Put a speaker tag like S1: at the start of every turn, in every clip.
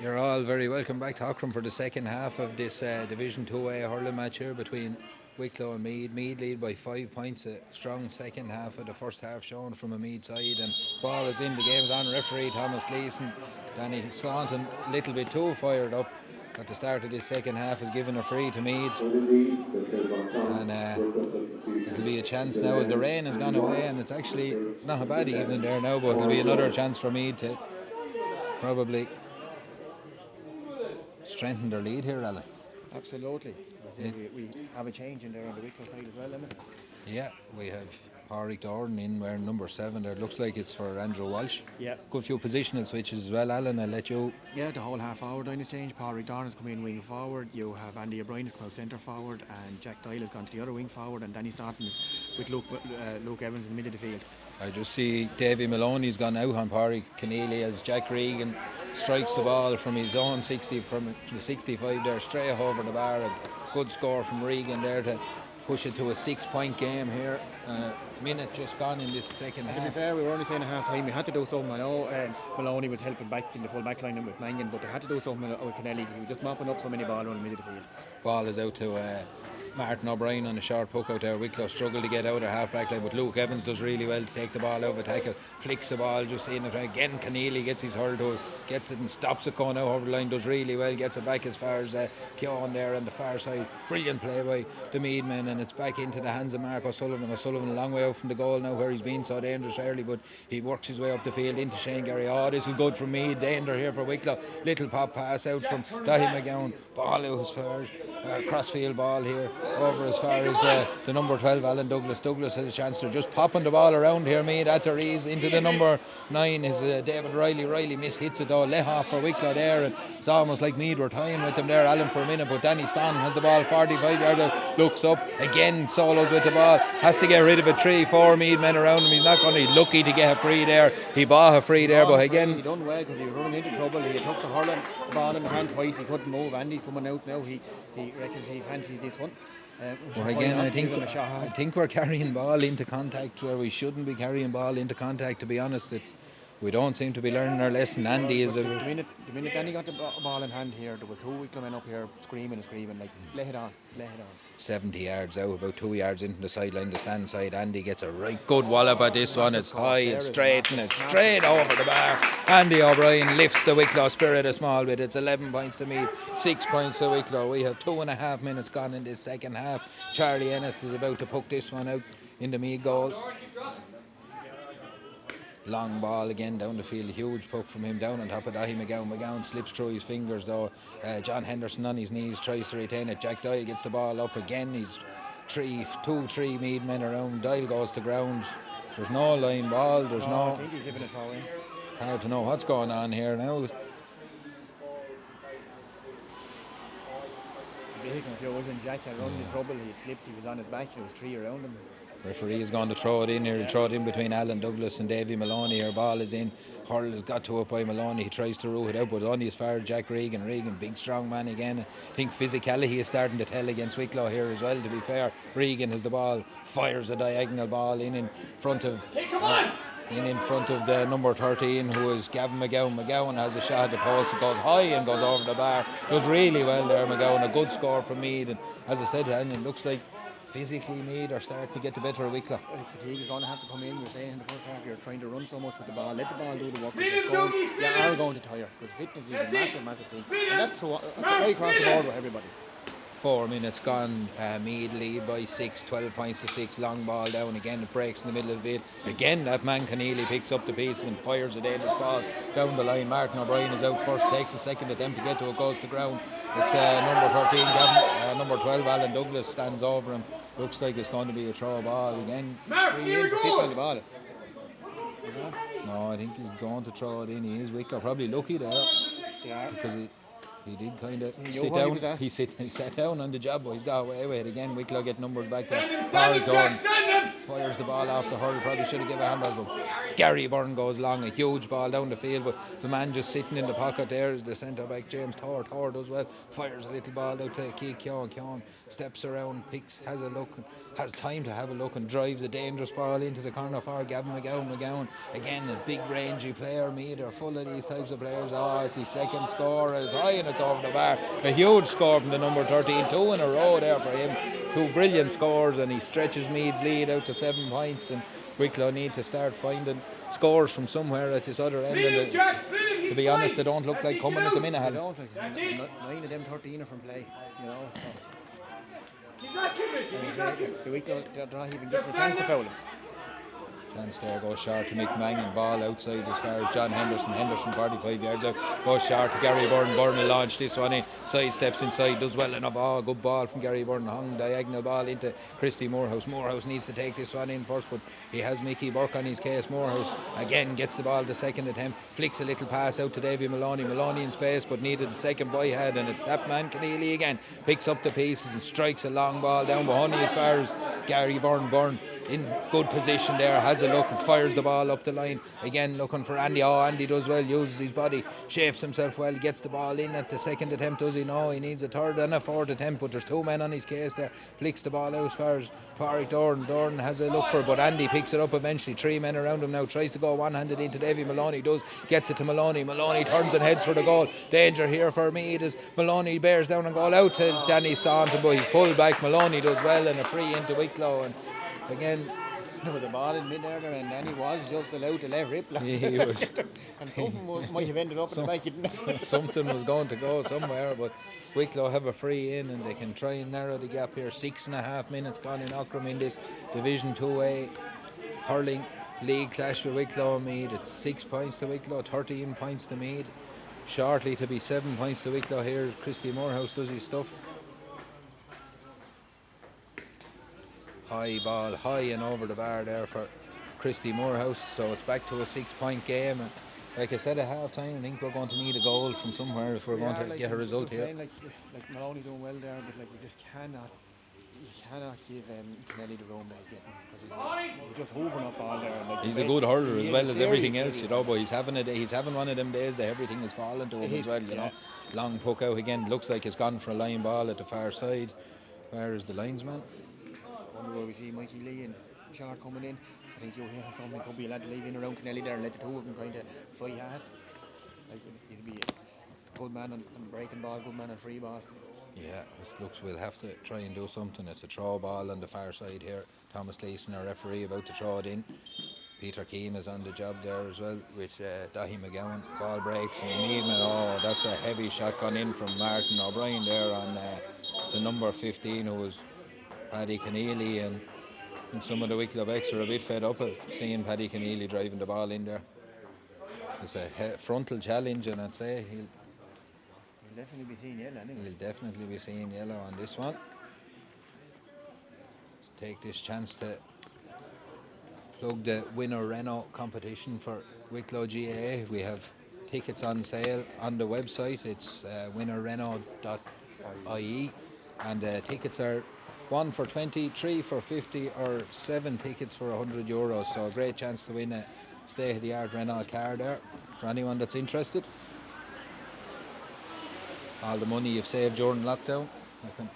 S1: You're all very welcome back to Auckland for the second half of this Div2A hurling match here between Wicklow and Meath. Meath lead by 5 points. A strong second half of the first half shown from a Meath side, and ball is in. The game's on. Referee Thomas Leeson. Danny Swanton a little bit too fired up at the start of this second half, has given a free to Meath, and it'll be a chance now as the rain has gone away, and it's actually not a bad evening there now, but it'll be another chance for Meath to probably strengthen their lead here, Alan.
S2: Absolutely. We have a change in there on the Wicklow side as well, isn't it?
S1: Yeah, we have RD2 in wearing number 7 there. Looks like it's for Andrew Walsh.
S2: Yeah.
S1: Good few positional switches as well, Alan. I'll let you.
S2: Yeah, the whole half forward line has changed. Paul Rickdorn has come in wing forward. You have Andy O'Brien has come out centre forward, and Jack Doyle has gone to the other wing forward, and Danny Staunton is with Luke Evans in the middle of the field.
S1: I just see Davy Maloney's gone out on Pádraig Keneally as Jack Regan strikes the ball from his own 60, from the 65 there, straight over the bar. A good score from Regan there to push it to a 6-point game here. Minute just gone in this second half.
S2: To be fair, we were only saying a half time. We had to do something. I know Maloney was helping back in the full back line with Mangan, but they had to do something with Keneally. He was just mopping up so many balls around the middle of the field.
S1: Ball is out to Martin O'Brien on a short puck out there. Wicklow struggle to get out of half back line, but Luke Evans does really well to take the ball out of a tackle, flicks the ball just in it again. Keneally gets his hurl to it, gets it and stops it going out over the line, does really well, gets it back as far as Keoghan there on the far side. Brilliant play by the Meath men, and it's back into the hands of Mark O'Sullivan. O'Sullivan a long way out from the goal now where he's been so dangerous early, but he works his way up the field into Shane Gary. Oh, this is good for Meath. Danger here for Wicklow. Little pop pass out from Dahi McGowan, ball out as far as crossfield ball here over as far as the number 12 Alan Douglas. Douglas has a chance to just popping the ball around here. Meath at their ease into the number 9 is David Riley. Riley mishits it though. Let off for Wicklow there, and it's almost like Meath were tying with them there, Alan, for a minute, but Danny Staunton has the ball 45 yards out, looks up again, solos with the ball, has to get rid of it. 3-4 Meath men around him. He's not going to be lucky to get a free there. He bought a free there, but again
S2: he done well because he was running into trouble. He took the hurling ball in the hand twice. He couldn't move. Andy's coming out now. He reckons he fancies this one.
S1: Well, again, I think we're carrying ball into contact where we shouldn't be carrying ball into contact. To be honest, we don't seem to be learning our lesson. Andy is
S2: the minute Danny got the ball in hand here, there was 2 Wicklow men up here screaming like, let it on.
S1: 70 yards out, about 2 yards into the sideline, the stand side. Andy gets a right good wallop at this one. It's high and straight, and it's straight over the bar. Andy O'Brien lifts the Wicklow spirit a small bit. It's 11 points to Meath, 6 points to Wicklow. We have 2.5 minutes gone in this second half. Charlie Ennis is about to puck this one out in the Meath goal. Long ball again down the field, huge puck from him down on top of Dahi McGowan. McGowan slips through his fingers though. John Henderson on his knees tries to retain it. Jack Doyle gets the ball up again. He's 2-3 Meath men around. Doyle goes to ground. There's no line ball. There's no.
S2: I think he's giving it throw in.
S1: Hard to know what's going on here now.
S2: If you wasn't Jack had run into trouble, he had slipped, he was on his back, there was 3 around him.
S1: Referee is going to throw it in here. He'll throw it in between Alan Douglas and Davy Maloney. Her ball is in. Hurl has got to it by Maloney. He tries to root it out, but only as far as Jack Regan. Regan, big strong man again. I think physicality is starting to tell against Wicklow here as well, to be fair. Regan has the ball, fires a diagonal ball in front of in front of the number 13, who is Gavin McGowan. McGowan has a shot at the post. It goes high and goes over the bar. Does really well there, McGowan. A good score from Meath, and as I said, it looks like physically Meath are starting to get the better of Wicklow.
S2: Fatigue is going to have to come in. You're saying in the first half you're trying to run so much with the ball. Let the ball do the work. You are going to tire, because fitness is a massive thing. And that's right across the board with everybody.
S1: 4 minutes gone. Meath lead by 6, 12 points to 6. Long ball down again. It breaks in the middle of the field. Again, that man Keneally picks up the pieces and fires a dangerous ball down the line. Martin O'Brien is out first. Takes a second attempt to get to it. Goes to ground. It's number 13, Gavin. Number 12, Alan Douglas stands over him. Looks like it's going to be a throw ball again.
S2: The ball.
S1: No, I think he's going to throw it in. He is Wicklow. Probably lucky there.
S2: Yeah.
S1: Because He did kind of
S2: He knew
S1: sit
S2: what he
S1: down.
S2: was at.
S1: He sat down on the job, but he's got away with it again. Wicklow get numbers back there.
S3: Stand him, Jack, stand him!
S1: Fires the ball off the hurl. Probably should have given a handball, but Gary Byrne goes long, a huge ball down the field, but the man just sitting in the pocket there is the centre back, James Thor. Thor does well, fires a little ball out to Keith Keoghan. Keoghan steps around, picks, has a look, has time to have a look and drives a dangerous ball into the corner for Gavin McGowan. Again, a big rangy player. Meath are full of these types of players. It's his second score, it's high and it's over the bar. A huge score from the number 13, 2 in a row there for him. 2 brilliant scores, and he stretches Meath's lead out to 7 points, and Wicklow need to start finding scores from somewhere at this other end. And to be honest, they don't look like coming at the minute.
S2: They don't. Like, 9 of them 13 are from play. You know. So.
S3: He's not giving it to him, he's not giving it.
S2: The Wicklow, they're not even getting a chance to foul him.
S1: Chance there goes short to Mick Mangan, ball outside as far as John Henderson 45 yards out, goes short to Gary Byrne. Byrne will launch this one in, side steps inside, does well enough. Good ball from Gary Byrne, hung diagonal ball into Christy Morehouse. Morehouse needs to take this one in first, but he has Mickey Burke on his case. Morehouse again gets the ball the second attempt, flicks a little pass out to Davy Maloney in space, but needed the second by head, and it's that man Keneally again, picks up the pieces and strikes a long ball down behind as far as Gary Byrne in good position there, has a look and fires the ball up the line. Again looking for Andy. Andy does well, uses his body, shapes himself well, gets the ball in at the second attempt. Does he? No, he needs a third and a fourth attempt, but there's 2 men on his case there. Flicks the ball out as far as Pádraig Doran has a look for it, but Andy picks it up eventually. 3 men around him now, tries to go one-handed into Davy Maloney, gets it to Maloney turns and heads for the goal. Danger here for Meath as Maloney bears down and goal out to Danny Staunton, but he's pulled back. Maloney does well, and a free into Wicklow. And again,
S2: there was a ball in mid there, and then he was just allowed to let rip.
S1: He was.
S2: And something might have ended up in the back.
S1: Something was going to go somewhere, but Wicklow have a free in and they can try and narrow the gap here. 6.5 minutes gone in Ockram in this Div2A hurling league clash with Wicklow and Meath. It's 6 points to Wicklow, 13 points to Meath. Shortly to be 7 points to Wicklow here. Christy Morehouse does his stuff. High ball, high and over the bar there for Christy Morehouse. So it's back to a 6-point game. And like I said at half time, I think we're going to need a goal from somewhere if we're going to get a result here.
S2: Saying, like Maloney doing well there, but like you just cannot give Kennelly the room that he's getting, because he's just hoovering up ball there. Like,
S1: he's a good hurler as well as everything else, you know. But he's having one of them days that everything is falling to him as well, you know. Long puck out again. Looks like it's gone for a line ball at the far side. Where is the linesman?
S2: Where we see Mikey Lee and Shard coming in. I think you'll hear something could be a lad to leave in around Kennelly there and let the 2 of them kind of fight hard. Like it'll be a good man on breaking ball, good man on free ball.
S1: Yeah, it looks we'll have to try and do something. It's a throw ball on the far side here. Thomas Gleeson, our referee, about to throw it in. Peter Keane is on the job there as well with Dahi McGowan. Ball breaks and Meath. That's a heavy shot gone in from Martin O'Brien there on the number 15, who was Paddy Keneally, and some of the Wicklow backs are a bit fed up of seeing Paddy Keneally driving the ball in there. It's a frontal challenge, and I'd say he'll
S2: definitely be seeing yellow anyway.
S1: He'll definitely be seeing yellow on this one. Let's take this chance to plug the Winner Renault competition for Wicklow GAA. We have tickets on sale on the website. It's winnerrenault.ie, and tickets are 1 for 20, 3 for 50, or 7 tickets for €100. So a great chance to win a state-of-the-art Renault car there for anyone that's interested. All the money you've saved during lockdown, you can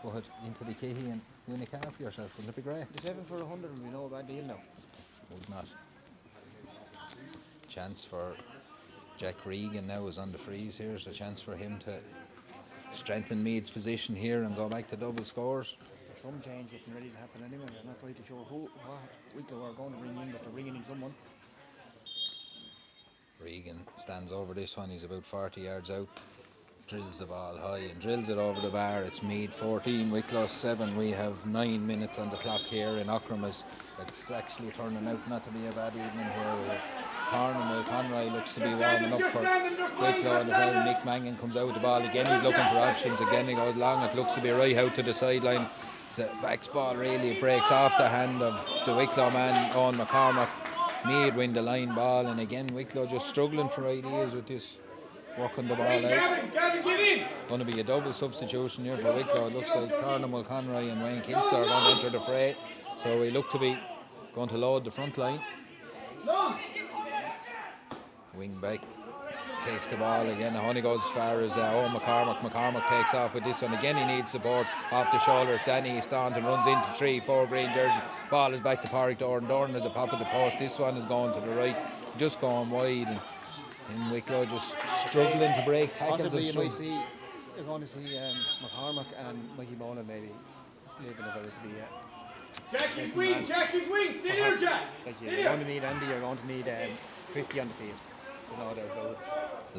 S1: go ahead into the kitty and win a car for yourself. Wouldn't it be great?
S2: The 7 for 100 would be no bad deal now.
S1: Would not. Chance for Jack Regan now is on the freeze here. There's a chance for him to strengthen Meath's position here and go back to double scores.
S2: There's some change getting ready to happen anyway. I'm not quite sure what Wicklow are going to bring in, but they're bringing in someone.
S1: Regan stands over this one. He's about 40 yards out. Drills the ball high and drills it over the bar. It's Meath 14, Wicklow 7. We have 9 minutes on the clock here in Ockram. It's actually turning out not to be a bad evening here. Cornwall Conroy looks to be warming up for Wicklow, and Mick Mangan comes out with the ball again. He's looking for options again. He goes long. It looks to be right out to the sideline. It's a backs ball really. It breaks off the hand of the Wicklow man, Owen McCormack. Meath win the line ball, and again Wicklow just struggling for ideas with this working the ball out. Going to be a double substitution here for Wicklow. It looks like Conor Mulconroy and Wayne Kinster are going to enter the fray. So we look to be going to load the front line. Wing back takes the ball again. It only goes as far as Owen McCormack. McCormack takes off with this one. Again, he needs support off the shoulders. Danny Staunton runs into 3-4 green jersey. Ball is back to Pádraig Doran. Doran has a pop at the post. This one is going to the right, just going wide. And Wicklow just struggling to break tackles.
S2: Possibly you're going to see McCormack and Mikey Boland maybe leaving if it was to be
S3: Jack his wing, stay there, Jack.
S2: You're going to need Andy, you're going to need Christie on the field. No doubt about it.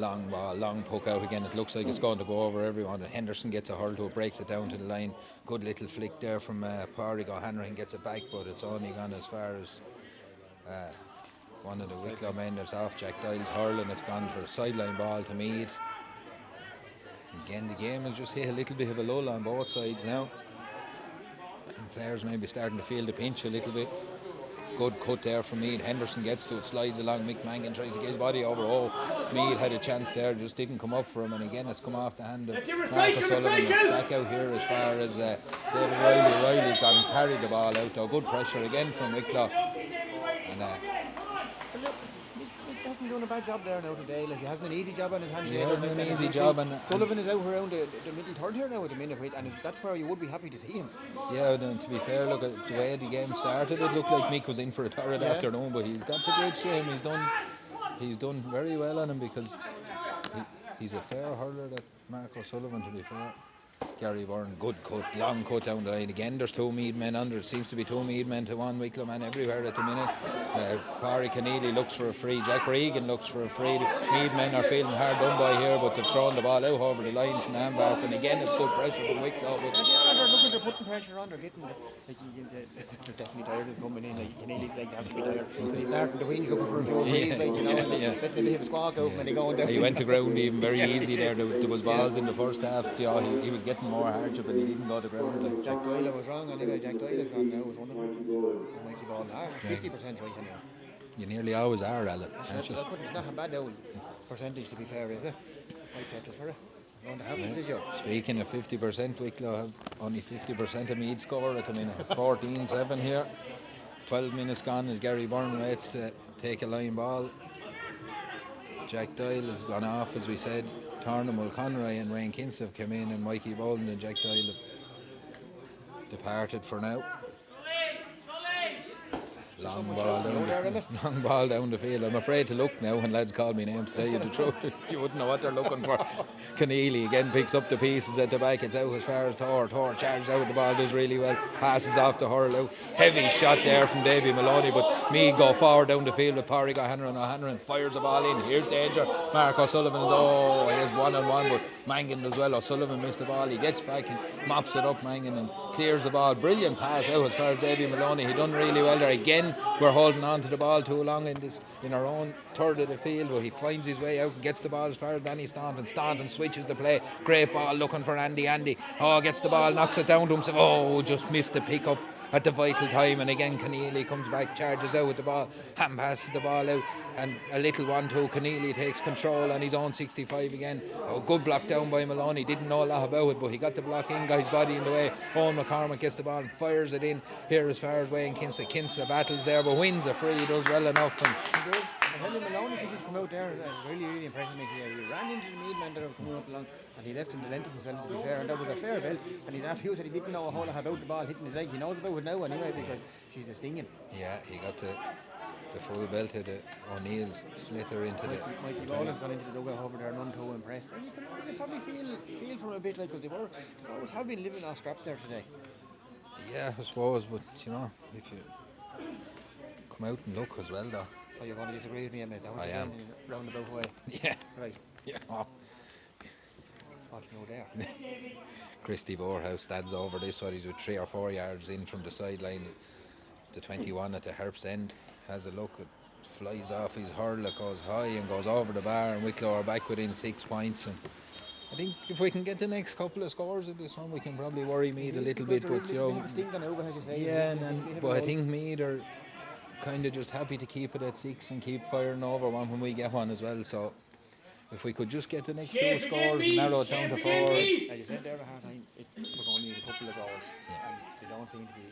S1: Long ball, long poke out again. It looks like it's going to go over everyone. Henderson gets a hurl to it, breaks it down to the line. Good little flick there from Pádraig O'Hanrahan, gets it back, but it's only gone as far as one of the Wicklow men that's off Jack Doyle's hurl, and it's gone for a sideline ball to Meath. Again, the game has just hit a little bit of a lull on both sides now. And players may be starting to feel the pinch a little bit. Good cut there from Meath. Henderson gets to it, slides along. Mick Mangan tries to get his body over. Meath had a chance there, just didn't come up for him. And again, it's come off the hand of Marcus Sullivan. It's back out here as far as David Riley. Riley's got and carried the ball out though. Good pressure again from Wicklow. And
S2: He hasn't done a bad job there now today. Like, he hasn't an easy job on his hands.
S1: he hasn't an easy job. And
S2: Sullivan is out around the middle third here now at the minute, and that's where you would be happy to see him.
S1: yeah, then to be fair, look at the way the game started. It looked like Mick was in for a torrid afternoon, but he's got to grips with him. He's done very well on him because he's a fair hurler, that Mark O'Sullivan, to be fair. Gary Byrne, good cut, long cut down the line. Again, there's two Meath men under. It seems to be two Meath men to one Wicklow man everywhere at the minute. Pádraig Keneally looks for a free. Jack Regan looks for a free. The Meath men are feeling hard done by here, but they've thrown the ball out over the line from the hand pass. And again, it's good pressure from Wicklow. But
S2: They're putting pressure on. They're getting they're definitely tired is coming in. Like, Keneally like have to be tired. He's starting the wings looking for a few frees, like, you know, letting them hit a squawk out when they go down.
S1: He went to ground even very easy there. There was balls in the first half. You know, he was getting more hardship and he didn't go to ground. Like,
S2: Jack Doyle was wrong anyway. Jack Doyle has gone now. It was wonderful. Mikey Ball now 50% right now.
S1: you nearly always are, Alan, aren't you?
S2: It's not a bad old percentage to be fair, is it? Might settle for it. Going to have this, is you?
S1: Speaking of 50%, Wicklow have only 50% of Meath score at the minute. It's 14-7 here. 12 minutes gone as Gary Byrne waits to take a line ball. Jack Doyle has gone off, as we said. Tarna Mulconroy and Wayne Kinst have come in, and Mikey Bolden and Jack Doyle have departed for now. Long ball down the field. I'm afraid to look now when lads call me name to tell you the truth. You wouldn't know what they're looking for. Keneally again picks up the pieces at the back. It's out as far as Thor. Thor charges out the ball, does really well. Passes off to hurl out. Heavy shot there from Davy Maloney, but Meath go forward down the field with Pádraig O'Hanrahan. O'Hanrahan fires the ball in. Here's danger. Mark O'Sullivan is he has 1-on-1, but Mangan does well. O'Sullivan missed the ball. He gets back and mops it up, Mangan, and clears the ball. Brilliant pass out as far as Davy Maloney. He done really well there. Again, we're holding on to the ball too long in our own third of the field, but he finds his way out and gets the ball as far as Danny Staunton. Staunton switches the play. Great ball looking for Andy. Gets the ball, knocks it down to himself. Just missed the pick up at the vital time. And again, Keneally comes back, charges out with the ball, hand passes the ball out, and a little 1-2. Keneally takes control on his own 65 again. Good block down by Maloney. Didn't know a lot about it, but he got the block in, got his body in the way. Owen McCormack gets the ball and fires it in here as far as Wayne Kinsley. Kinsley battles there, but wins a free. He does well enough.
S2: And Henry Maloney, since he's come out there, really impressed me here. He ran into the Meath man that were coming up along, and he left him to length of himself, to be fair, and that was a fair belt. And he said he didn't know a whole lot about the ball hitting his leg. He knows about it now anyway, because she's a stinging.
S1: Yeah, he got the full belt of the O'Neill's slither into the...
S2: Mikey Boland's gone into the dugout over there, none too impressed. And you can probably feel for him a bit, like, because they always have been living off scraps there today.
S1: Yeah, I suppose, but you know, if you come out and look as well, though.
S2: So you're going to disagree with me, mate?
S1: I am.
S2: Roundabout way.
S1: Yeah.
S2: Right.
S1: Yeah.
S2: What's no there?
S1: Christy Borehouse stands over this one. He's with 3 or 4 yards in from the sideline. The 21 at the Herp's end has a look. It flies off his hurl. It goes high and goes over the bar, and Wicklow are back within 6 points. And I think if we can get the next couple of scores of this one, we can probably worry Meath a little bit. But you know, yeah, but I think Meath are kind of just happy to keep it at 6 and keep firing over one when we get one as well. So if we could just get the next
S3: Shape
S1: two
S3: again,
S1: scores,
S3: Meath.
S1: narrow it down
S3: Shape
S1: to
S3: again,
S1: 4.
S3: Meath.
S2: As you said there, a hard time, we're going to need a couple of goals.
S1: Yeah.
S2: And they don't seem to be